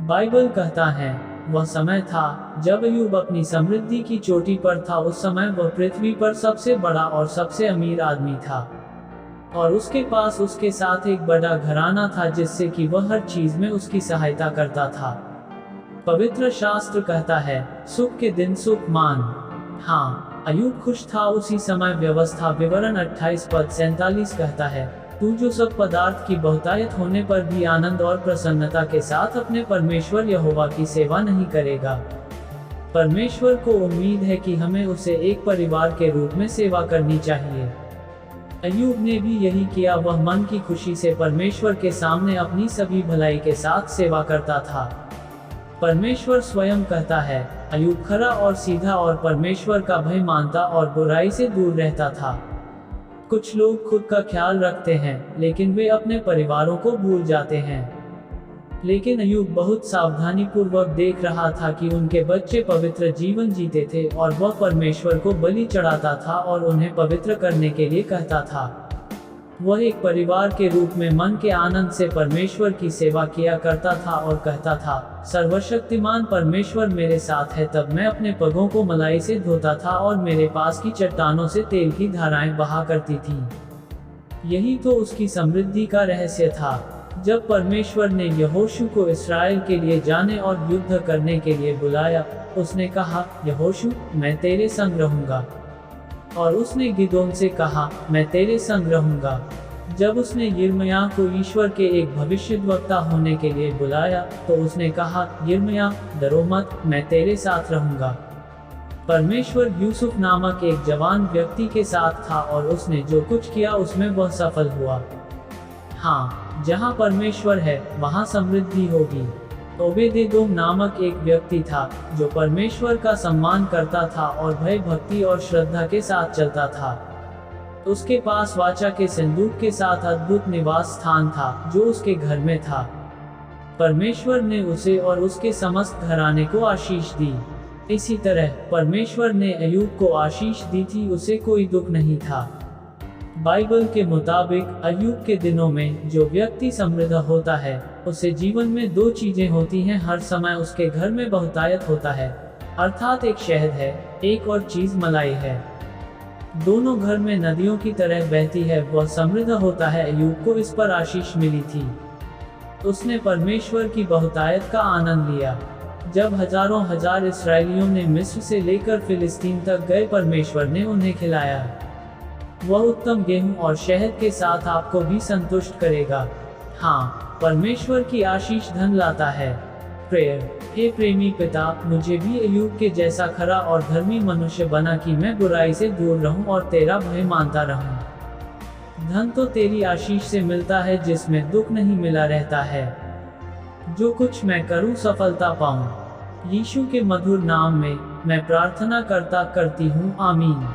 Bible कहता है, वह समय था जब अय्यूब अपनी समृद्धि की चोटी पर था। उस समय वह पृथ्वी पर सबसे बड़ा और सबसे अमीर आदमी था, और उसके पास उसके साथ एक बड़ा घराना था जिससे कि वह हर चीज में उसकी सहायता करता था। पवित्र शास्त्र कहता है, सुख के दिन सुख मान। हाँ, अय्यूब खुश था उसी समय। व्यवस्था विवरण 28 पद 47 कहता है, तू जो सब पदार्थ की बहुतायत होने पर भी आनंद और प्रसन्नता के साथ अपने परमेश्वर यहोवा की सेवा नहीं करेगा। परमेश्वर को उम्मीद है कि हमें उसे एक परिवार के रूप में सेवा करनी चाहिए। अय्यूब ने भी यही किया। वह मन की खुशी से परमेश्वर के सामने अपनी सभी भलाई के साथ सेवा करता था। परमेश्वर स्वयं कहता है, अय्यूब खरा और सीधा और परमेश्वर का भय मानता और बुराई से दूर रहता था। कुछ लोग खुद का ख्याल रखते हैं, लेकिन वे अपने परिवारों को भूल जाते हैं। लेकिन अय्यूब बहुत सावधानी पूर्वक देख रहा था कि उनके बच्चे पवित्र जीवन जीते थे, और वह परमेश्वर को बलि चढ़ाता था और उन्हें पवित्र करने के लिए कहता था। वह एक परिवार के रूप में मन के आनंद से परमेश्वर की सेवा किया करता था और कहता था, सर्वशक्तिमान परमेश्वर मेरे साथ है। तब मैं अपने पगों को मलाई से धोता था और मेरे पास की चट्टानों से तेल की धाराएं बहा करती थी। यही तो उसकी समृद्धि का रहस्य था। जब परमेश्वर ने यहोशू को इस्राएल के लिए जाने और युद्ध करने के लिए बुलाया, उसने कहा, यहोशू, मैं तेरे संग रहूंगा। और उसने गिदोन से कहा, मैं तेरे संग रहूंगा। जब उसने यिर्मयाह को ईश्वर के एक भविष्यद्वक्ता होने के लिए बुलाया, तो उसने कहा, यिर्मयाह, डरो मत, मैं तेरे साथ रहूंगा। परमेश्वर यूसुफ नामक एक जवान व्यक्ति के साथ था, और उसने जो कुछ किया उसमें वह सफल हुआ। हाँ, जहाँ परमेश्वर है वहाँ समृद्धि होगी। ओबेदेदोम नामक एक व्यक्ति था जो परमेश्वर का सम्मान करता था और भय भक्ति और श्रद्धा के साथ चलता था। उसके पास वाचा के संदूक के साथ अद्भुत निवास स्थान था जो उसके घर में था। परमेश्वर ने उसे और उसके समस्त घराने को आशीष दी। इसी तरह परमेश्वर ने अय्यूब को आशीष दी थी, उसे कोई दुख नहीं था। बाइबल के मुताबिक अय्यूब के दिनों में जो व्यक्ति समृद्ध होता है, उसे जीवन में दो चीजें होती हैं। हर समय उसके घर में बहुतायत होता है, अर्थात एक शहद है, एक और चीज मलाई है। दोनों घर में नदियों की तरह बहती है। वह समृद्ध होता है। अय्यूब को इस पर आशीष मिली थी। उसने परमेश्वर की बहुतायत का आनंद लिया। जब हजारों हजार इस्राएलियों ने मिस्र से लेकर फिलिस्तीन तक गए, परमेश्वर ने उन्हें खिलाया। वह उत्तम गेहूं और शहद के साथ आपको भी संतुष्ट करेगा। हाँ, परमेश्वर की आशीष धन लाता है। प्रेयर। हे प्रेमी पिता, मुझे भी अय्यूब के जैसा खरा और धर्मी मनुष्य बना कि मैं बुराई से दूर रहूं और तेरा भय मानता रहूं। धन तो तेरी आशीष से मिलता है जिसमें दुख नहीं मिला रहता है। जो कुछ मैं करूं सफलता पाऊं। यीशु के मधुर नाम में मैं प्रार्थना करती हूं, आमीन।